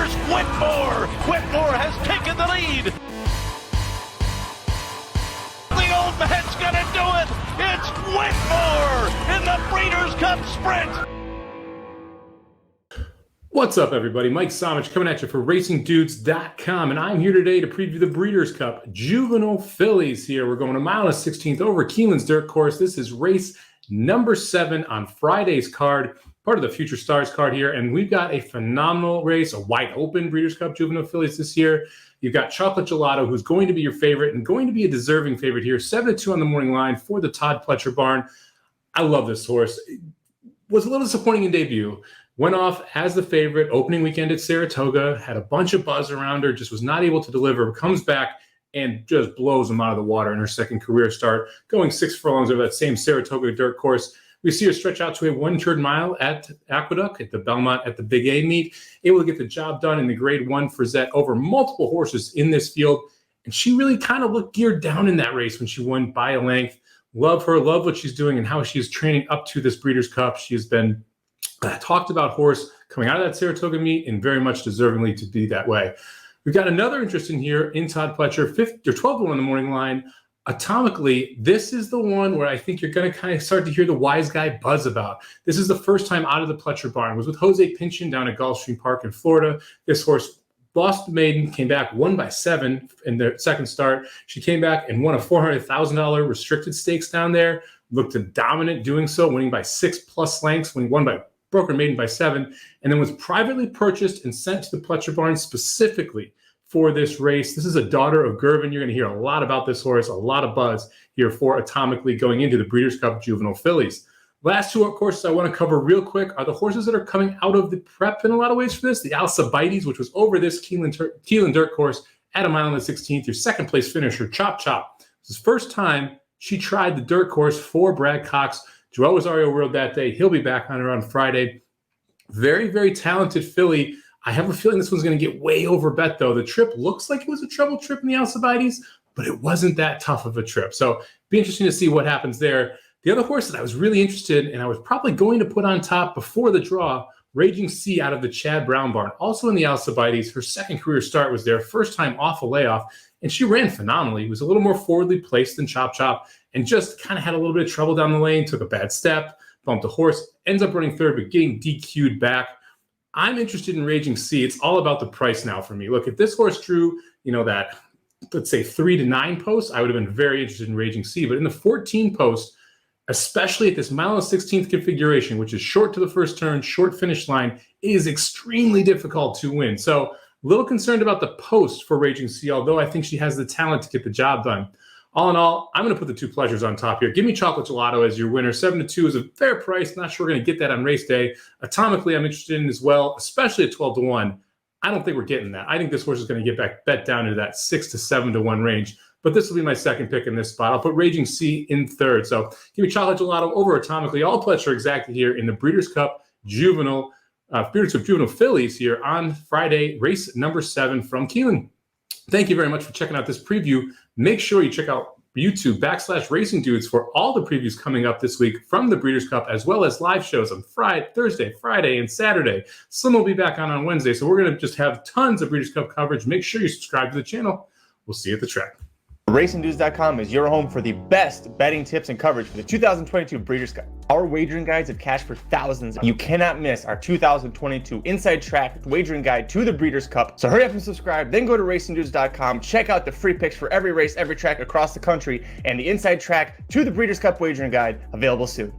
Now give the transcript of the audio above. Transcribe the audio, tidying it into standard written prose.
Here's Whitmore. Whitmore has taken the lead. The old man's gonna do it. It's Whitmore in the Breeders Cup Sprint. What's up, everybody? Mike Somich coming at you for RacingDudes.com, and I'm here today to preview the Breeders Cup Juvenile Fillies here. We're going a mile and 16th over Keeneland's dirt course. This is race number 7 on Friday's card, part of the Future Stars card here, and we've got a phenomenal race, a wide open Breeders Cup Juvenile Fillies this year. You've got Chocolate Gelato, who's going to be your favorite and going to be a deserving favorite here, 7-2 on the morning line for the Todd Pletcher barn. I love this horse. It was a little disappointing in debut. Went off as the favorite opening weekend at Saratoga, had a bunch of buzz around her, just was not able to deliver, comes back and just blows them out of the water in her second career start, going 6 furlongs over that same Saratoga dirt course. We see her stretch out to a 1/3 mile at Aqueduct, at the Belmont, at the Big A meet, able to get the job done in the Grade 1 Frizette over multiple horses in this field. And she really kind of looked geared down in that race when she won by a length. Love her, love what she's doing and how she's training up to this Breeders' Cup. She has been talked about horse coming out of that Saratoga meet and very much deservingly to be that way. We've got another interest in here in Todd Pletcher, 12-1 on the morning line. Atomically, this is the one where I think you're going to kind of start to hear the wise guy buzz about. This is the first time out of the Pletcher barn. It was with Jose Pinchin down at Gulfstream Park in Florida. This horse lost the maiden, came back, won by 7 in their second start. She came back and won a $400,000 restricted stakes down there. Looked dominant doing so, winning by 6+ lengths, won by broker maiden by 7, and then was privately purchased and sent to the Pletcher barn specifically for this race. This is a daughter of Gervin. You're going to hear a lot about this horse, a lot of buzz here for Atomically going into the Breeders' Cup Juvenile Fillies. Last two horses I want to cover real quick are the horses that are coming out of the prep in a lot of ways for this. The Alcibiades, which was over this Keeneland dirt course at a mile and 16th. Your second place finisher, Chop Chop. This is the first time she tried the dirt course for Brad Cox. Joel Rosario rode that day. He'll be back on her on Friday. Very, very talented filly. I have a feeling this one's going to get way over bet, though. The trip looks like it was a trouble trip in the Alcibiades, but it wasn't that tough of a trip. So be interesting to see what happens there. The other horse that I was really interested in, and I was probably going to put on top before the draw, Raging Sea out of the Chad Brown barn. Also in the Alcibiades, her second career start was there, first time off a layoff, and she ran phenomenally. Was a little more forwardly placed than Chop Chop, and just kind of had a little bit of trouble down the lane, took a bad step, bumped a horse, ends up running third, but getting DQ'd back. I'm interested in Raging Sea. It's all about the price now for me. Look, if this horse drew, that, let's say 3 to 9 posts, I would have been very interested in Raging Sea. But in the 14 post, especially at this mile and 16th configuration, which is short to the first turn, short finish line, it is extremely difficult to win. So a little concerned about the post for Raging Sea, although I think she has the talent to get the job done. All in all, I'm going to put the two pleasures on top here. Give me Chocolate Gelato as your winner. 7-2 is a fair price. Not sure we're going to get that on race day. Atomically, I'm interested in as well, especially at 12-1. I don't think we're getting that. I think this horse is going to get bet down into that 6 to 7-1 range. But this will be my second pick in this spot. I'll put Raging Sea in third. So give me Chocolate Gelato over Atomically. All Pletcher exactly here in the Breeders' Cup Juvenile Fillies here on Friday, race number 7 from Keeneland. Thank you very much for checking out this preview. Make sure you check out YouTube /Racing Dudes for all the previews coming up this week from the Breeders' Cup, as well as live shows on Thursday, Friday, and Saturday. Slim will be back on Wednesday, so we're going to just have tons of Breeders' Cup coverage. Make sure you subscribe to the channel. We'll see you at the track. RacingDudes.com is your home for the best betting tips and coverage for the 2022 Breeders' Cup. Our wagering guides have cashed for thousands. You cannot miss our 2022 Inside Track wagering guide to the Breeders' Cup. So hurry up and subscribe, then go to RacingDudes.com. Check out the free picks for every race, every track across the country, and the Inside Track to the Breeders' Cup wagering guide available soon.